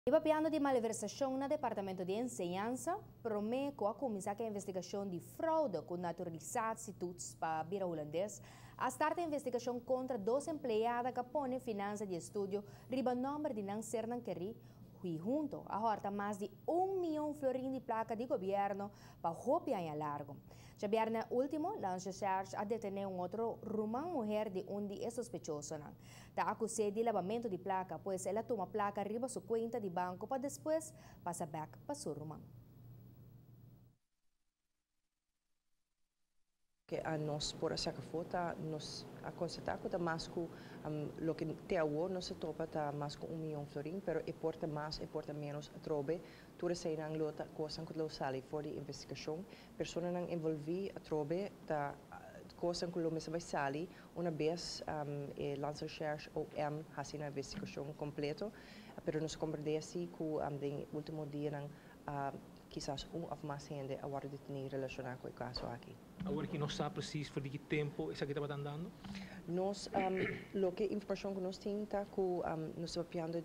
E piano de malversação no Departamento de Enseñança, Promeco a começar a investigação de fraude com naturalizados institutos para Bira Holandês, a starta a investigação contra 2 empregadas que põem finanças de estudo, riba número de não ser não querer, e junto a horta mais de 1 milhão florim de placa de governo para roupa em largo. Já viernes último, lança charge a detener outro rumã mulher de onde é sospechoso. Está acusada de lavamento de placa, pois ela toma placa riba sua conta de banco para depois passar back para sua rumã. Que a nós por essa foto nos aconselhar que mais que lo que te agora não se topa tá mais que 1 milhão florim, pero e porta mais e porta menos a trobe tudo sei nang lota coisa que lo sali for de investigação pessoa nang envolvi a trobe tá coisa que lo mesa vai sali uma vez e lança research ou hasi na investigação completo pero nos compreende assim que de último dia nang quizás ou mais gente agora de ter relacionado com o caso aqui. Agora que não sabe preciso por que tempo isso aqui está andando? Nós, lo que informação que nós temos está que nós estamos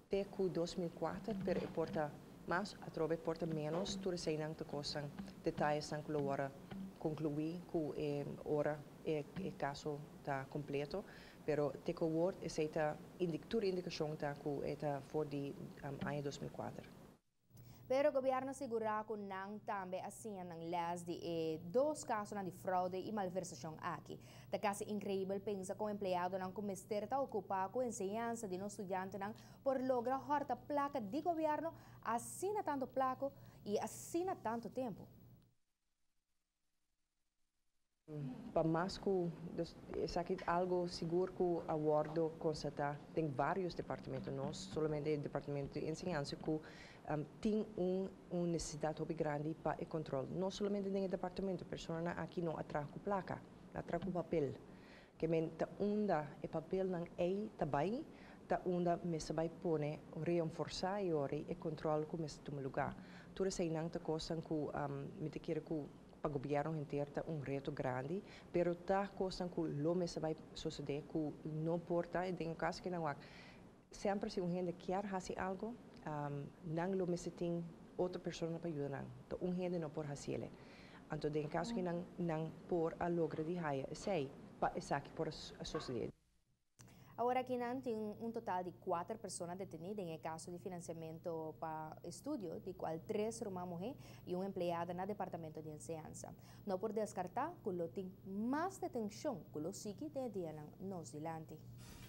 até 2004, pero porta mais, a trove porta menos, tudo sei não te coisas, detalhes não que agora concluir que hora o caso está completo, pero te que word é esta indicação está que está for de ano 2004. Pero o governo assegura que não também assim não les de 2 casos de fraude e malversação aqui. Da caso incrível pensa que o empregado não começar a ocupar com a enseñança de um estudante por lograr horta placa de governo assina tanto placo e assina tanto tempo. Para mais que algo seguro que a Wardo constatar, tem vários departamentos, nós somente o departamento de enseñança que tem uma necessidade muito grande para o controle. Não somente no departamento, a pessoa aqui não atrai com placa, atrai com papel. Que mente onda o papel não é também, ta onda mesa vai pôr reforçar o controle que mesa toma lugar. Tudo isso não é coisa que me te quer que para o governo inteiro é reto grande, pero tá coisa que lo mesa vai suceder que não porta, e tem caso que não há. Sempre se gente quer fazer algo, não lo mesa tem outra pessoa para ajudar, então gente não pode fazer. Então tem caso que não por a logra de raia, sei, para essa que por a sociedade. Agora aqui tem total de 4 pessoas detenidas em caso de financiamento para estudo, de qual 3 uma mulher e uma empregada no departamento de enseñança. Não por descartar que tem mais detenção que o sigue de dia nos dilante.